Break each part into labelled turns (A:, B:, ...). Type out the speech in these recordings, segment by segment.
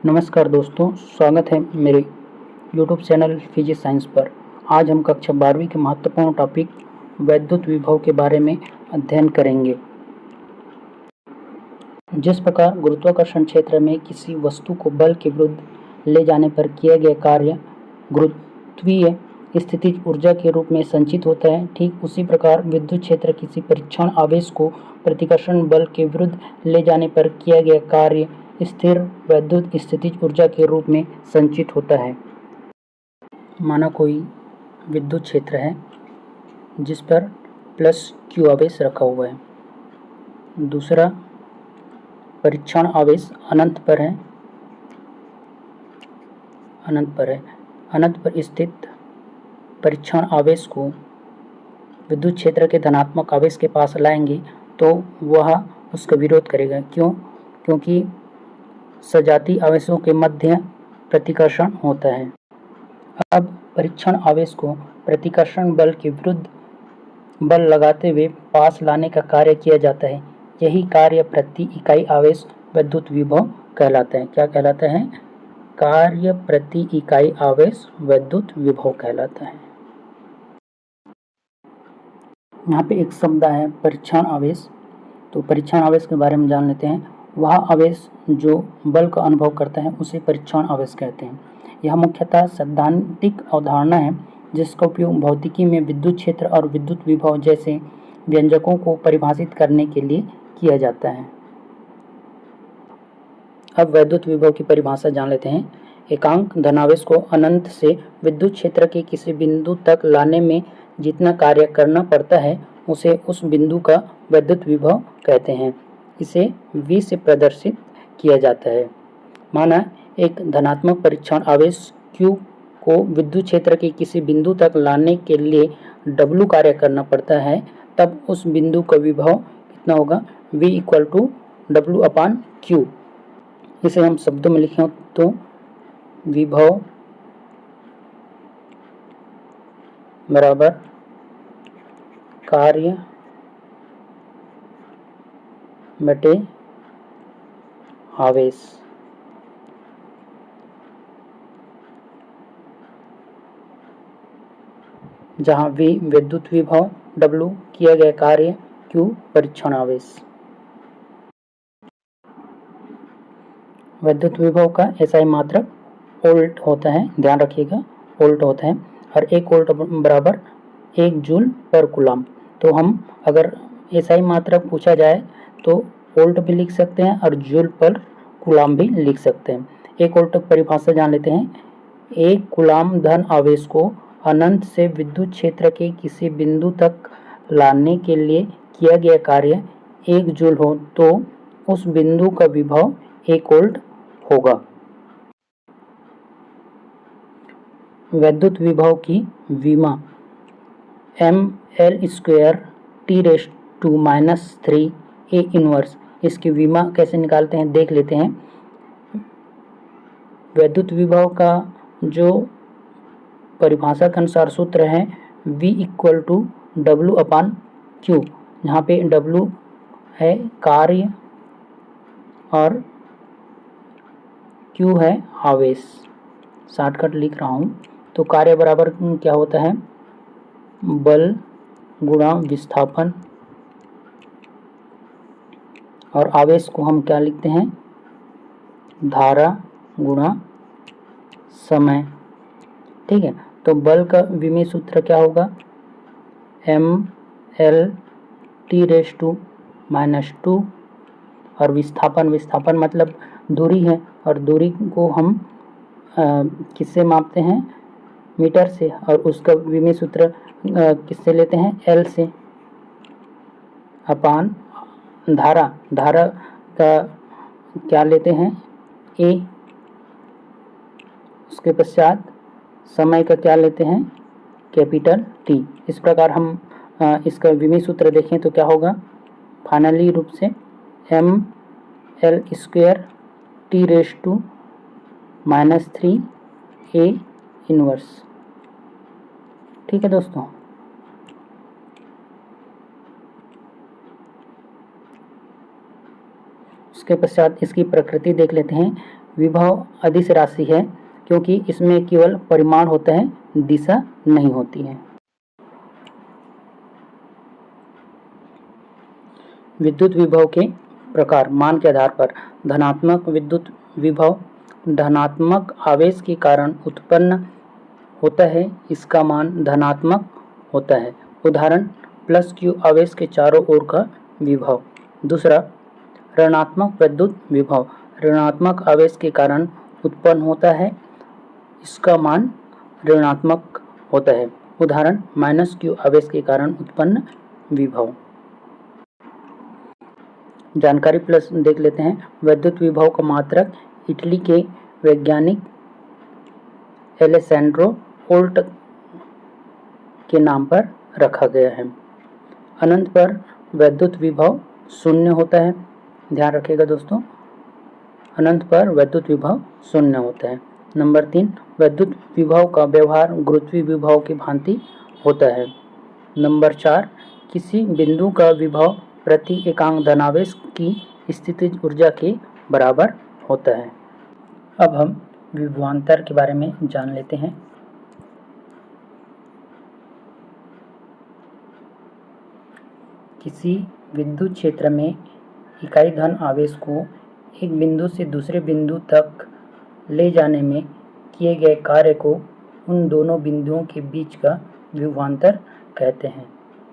A: नमस्कार दोस्तों, स्वागत है मेरे YouTube चैनल फिजिक्स साइंस पर। आज हम कक्षा 12वीं के महत्वपूर्ण टॉपिक वैद्युत विभव के बारे में अध्ययन करेंगे। जिस प्रकार गुरुत्वाकर्षण क्षेत्र में किसी वस्तु को बल के विरुद्ध ले जाने पर किया गया कार्य गुरुत्वीय स्थितिज ऊर्जा के रूप में संचित होता है, ठीक उसी प्रकार विद्युत क्षेत्र किसी परीक्षण आवेश को प्रतिकर्षण बल के विरुद्ध ले जाने पर किया गया कार्य स्थिर वैद्युत स्थितिज ऊर्जा के रूप में संचित होता है। माना कोई विद्युत क्षेत्र है जिस पर प्लस Q आवेश रखा हुआ है, दूसरा परीक्षण आवेश अनंत पर है, अनंत पर स्थित परीक्षण आवेश को विद्युत क्षेत्र के धनात्मक आवेश के पास लाएंगे तो वह उसका विरोध करेगा। क्योंकि सजातीय आवेशों के मध्य प्रतिकर्षण होता है। अब परीक्षण आवेश को प्रतिकर्षण बल के विरुद्ध बल लगाते हुए पास लाने का कार्य किया जाता है। यही कार्य प्रति इकाई आवेश वैद्युत विभव कहलाता है। क्या कहलाता है? कार्य प्रति इकाई आवेश वैद्युत विभव कहलाता है। यहाँ पे एक शब्द है परीक्षण आवेश। तो परीक्षण आवेश के बारे में जान लेते हैं। वह आवेश जो बल का अनुभव करता है उसे परीक्षण आवेश कहते हैं। यह मुख्यतः सैद्धांतिक अवधारणा है जिसका उपयोग भौतिकी में विद्युत क्षेत्र और विद्युत विभव जैसे व्यंजकों को परिभाषित करने के लिए किया जाता है। अब वैद्युत विभव की परिभाषा जान लेते हैं। एकांक धनावेश को अनंत से विद्युत क्षेत्र के किसी बिंदु तक लाने में जितना कार्य करना पड़ता है उसे उस बिंदु का वैद्युत विभव कहते हैं। इसे V से प्रदर्शित किया जाता है। माना एक धनात्मक परीक्षण आवेश Q को विद्युत क्षेत्र के किसी बिंदु तक लाने के लिए W कार्य करना पड़ता है, तब उस बिंदु का विभव कितना होगा? V = W/Q। इसे हम शब्दों में लिखें तो विभव बराबर कार्य बटे आवेश। जहाँ V विद्युत विभव, W किया गया कार्य, Q परीक्षण आवेश। विद्युत विभव का SI मात्रक वोल्ट होता है, ध्यान रखिएगा, वोल्ट होता है। और 1 वोल्ट बराबर 1 जूल पर कूलम्ब। तो हम अगर SI मात्रक पूछा जाए तो वोल्ट भी लिख सकते हैं और जूल पर कूलम्ब भी लिख सकते हैं। 1 वोल्ट तक परिभाषा जान लेते हैं। 1 कूलम्ब धन आवेश को अनंत से विद्युत क्षेत्र के किसी बिंदु तक लाने के लिए किया गया कार्य 1 जूल हो तो उस बिंदु का विभव 1 वोल्ट होगा। वैद्युत विभव की विमा mL² T⁻³ A इनवर्स। इसकी विमा कैसे निकालते हैं देख लेते हैं। वैद्युत विभव का जो परिभाषा के अनुसार सूत्र है V = W/Q। यहाँ पे W है कार्य और Q है आवेश। शॉर्टकट लिख रहा हूँ। तो कार्य बराबर क्या होता है? बल गुणा विस्थापन, और आवेश को हम क्या लिखते हैं? धारा गुणा समय। ठीक है। तो बल का विमीय सूत्र क्या होगा? mL/T⁻²। और विस्थापन मतलब दूरी है, और दूरी को हम किससे मापते हैं? मीटर से। और उसका विमीय सूत्र किससे लेते हैं? L से अपान धारा का क्या लेते हैं? A। उसके पश्चात समय का क्या लेते हैं? Capital T। इस प्रकार हम इसका विमीय सूत्र देखें तो क्या होगा? फाइनली रूप से mL² T⁻³ A इनवर्स। ठीक है दोस्तों। उसके पश्चात इसकी प्रकृति देख लेते हैं। विभव अदिश राशि है क्योंकि इसमें केवल परिमाण होता है, दिशा नहीं होती है। विद्युत विभव के प्रकार। मान के आधार पर धनात्मक विद्युत विभव धनात्मक आवेश के कारण उत्पन्न होता है, इसका मान धनात्मक होता है। उदाहरण प्लस क्यू आवेश के चारों ओर का विभव। दूसरा ऋणात्मक विद्युत विभव ऋणात्मक आवेश के कारण उत्पन्न होता है, इसका मान ऋणात्मक होता है। उदाहरण माइनस क्यू आवेश के कारण उत्पन्न विभव। जानकारी प्लस देख लेते हैं। विद्युत विभव का मात्रक इटली के वैज्ञानिक एलेसैंड्रो वोल्ट के नाम पर रखा गया है। अनंत पर विद्युत विभव शून्य होता है। ध्यान रखिएगा दोस्तों, अनंत पर विद्युत विभव शून्य होता है। नंबर 3 विद्युत विभव का व्यवहार गुरुत्वीय विभव की भांति होता है। नंबर 4 किसी बिंदु का विभव प्रति एकांक धनावेश की स्थितिज ऊर्जा के बराबर होता है। अब हम विभवांतर के बारे में जान लेते हैं। किसी विद्युत क्षेत्र में इकाई धन आवेश को एक बिंदु से दूसरे बिंदु तक ले जाने में किए गए कार्य को उन दोनों बिंदुओं के बीच का विभवांतर कहते हैं।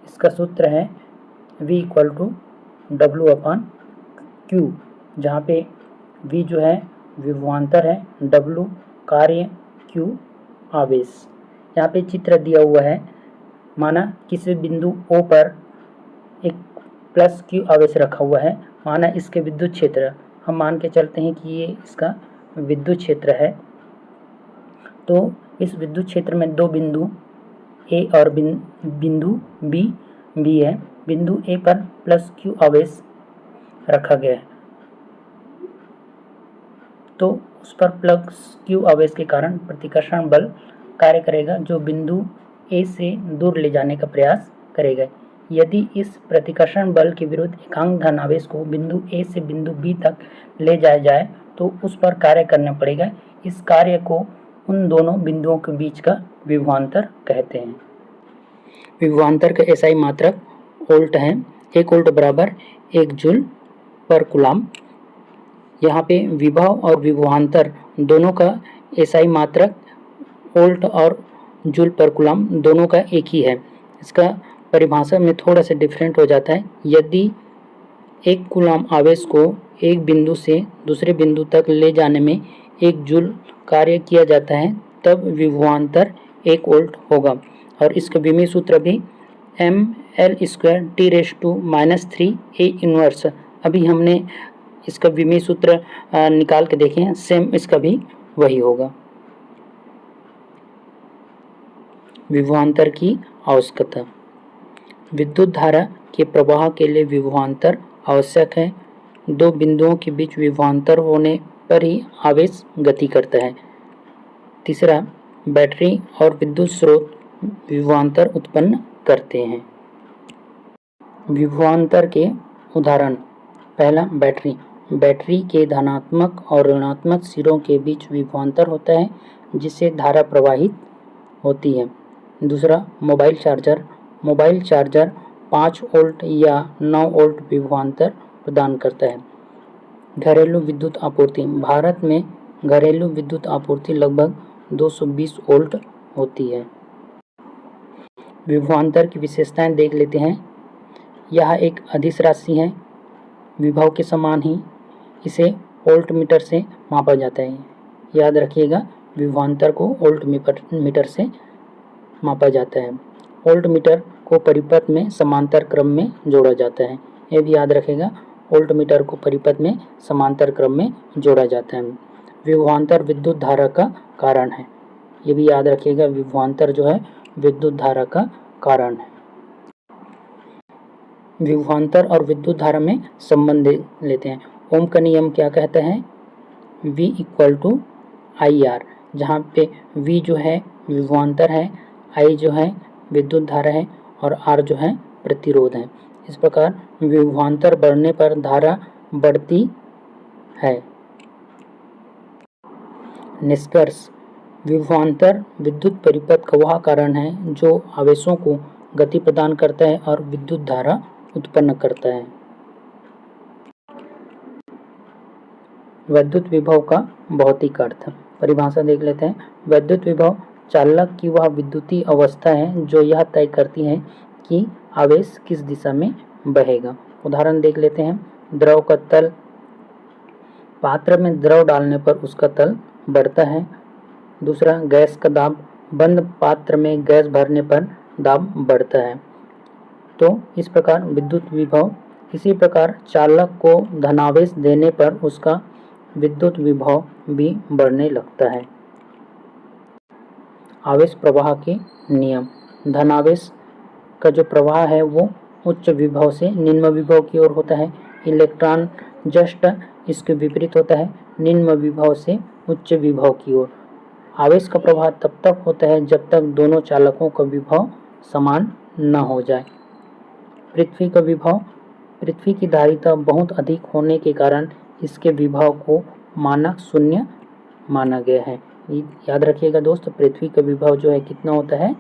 A: इसका सूत्र है V = W/Q, जहाँ पे V जो है विभवांतर है, W कार्य, Q आवेश। यहाँ पे चित्र दिया हुआ है। माना किसी बिंदु O पर एक प्लस Q आवेश रखा हुआ है। माना इसके विद्युत क्षेत्र, हम मान के चलते हैं कि ये इसका विद्युत क्षेत्र है। तो इस विद्युत क्षेत्र में दो बिंदु A और बिंदु B है। बिंदु A पर प्लस Q आवेश रखा गया है, तो उस पर प्लस Q आवेश के कारण प्रतिकर्षण बल कार्य करेगा, जो बिंदु A से दूर ले जाने का प्रयास करेगा। यदि इस प्रतिकर्षण बल के विरुद्ध एकांक धन आवेश को बिंदु A से बिंदु B तक ले जाया जाए तो उस पर कार्य करना पड़ेगा। इस कार्य को उन दोनों बिंदुओं के बीच का विभवांतर कहते हैं। विभवांतर का एसआई मात्रक वोल्ट है। 1 वोल्ट बराबर 1 जूल पर कूलम। यहाँ पे विभव और विभवांतर दोनों का एसआई मात्रक वोल्ट और जूल पर कूलम दोनों का एक ही है। इसका परिभाषा में थोड़ा सा डिफरेंट हो जाता है। यदि 1 कूलम आवेश को एक बिंदु से दूसरे बिंदु तक ले जाने में 1 जूल कार्य किया जाता है, तब विभवांतर 1 वोल्ट होगा। और इसका विमीय सूत्र भी mL² T⁻³ A−1। अभी हमने इसका विमीय सूत्र निकाल के देखे हैं, सेम इसका भी वही होगा। विभवांतर की आवश्यकता। विद्युत धारा के प्रवाह के लिए विभवांतर आवश्यक है। दो बिंदुओं के बीच विभवांतर होने पर ही आवेश गति करता है। तीसरा, बैटरी और विद्युत स्रोत विभवांतर उत्पन्न करते हैं। विभवांतर के उदाहरण। पहला, बैटरी। बैटरी के धनात्मक और ऋणात्मक सिरों के बीच विभवांतर होता है, जिससे धारा प्रवाहित होती है। दूसरा, mobile charger. Mobile charger 5 volt या 9 वोल्ट विभवांतर प्रदान करता है। घरेलू विद्युत आपूर्ति। भारत में घरेलू विद्युत आपूर्ति लगभग 220 वोल्ट होती है। विभवांतर की विशेषताएं देख लेते हैं। यह एक अदिश राशि है, विभव के समान ही इसे वोल्ट मीटर से मापा जाता है। याद रखिएगा, विभवांतर को वोल्ट मीटर से मापा जाता है। वोल्ट मीटर को परिपथ में समांतर क्रम में जोड़ा जाता है। यह भी याद रखेगा, वोल्ट मीटर को परिपथ में समांतर क्रम में जोड़ा जाता है। विभवांतर विद्युत धारा का कारण है। ये भी याद रखिएगा, विभवांतर जो है विद्युत धारा का कारण है। विभवांतर और विद्युत धारा में संबंध लेते हैं। ओम का नियम क्या कहता है? V = IR, जहाँ पे V जो है विभवांतर है, I जो है विद्युत धारा है और R जो है प्रतिरोध है। इस प्रकार विभवांतर बढ़ने पर धारा बढ़ती है। निष्कर्ष, विभवांतर विद्युत परिपथ का वह कारण है जो आवेशों को गति प्रदान करता है और विद्युत धारा उत्पन्न करता है। वैद्युत विभव का भौतिक अर्थ, परिभाषा देख लेते हैं। वैद्युत विभव चालक की वह विद्युतीय अवस्था है जो यह तय करती है कि आवेश किस दिशा में बहेगा। उदाहरण देख लेते हैं। द्रव का तल, पात्र में द्रव डालने पर उसका तल बढ़ता है। दूसरा, गैस का दाब, बंद पात्र में गैस भरने पर दाब बढ़ता है। तो इस प्रकार विद्युत विभव, इसी प्रकार चालक को धनावेश देने पर उसका विद्युत विभव भी बढ़ने लगता है। आवेश प्रवाह के नियम, धनावेश का जो प्रवाह है वो उच्च विभव से निम्न विभव की ओर होता है। इलेक्ट्रॉन जस्ट इसके विपरीत होता है, निम्न विभव से उच्च विभव की ओर। आवेश का प्रवाह तब तक होता है जब तक दोनों चालकों का विभव समान न हो जाए। पृथ्वी का विभव, पृथ्वी की धारिता बहुत अधिक होने के कारण इसके विभव को मानक शून्य माना गया है। याद रखिएगा दोस्त, पृथ्वी का विभव जो है कितना होता है,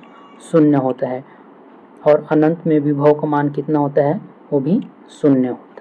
A: शून्य होता है, और अनंत में विभव का मान कितना होता है, वो भी शून्य होता है।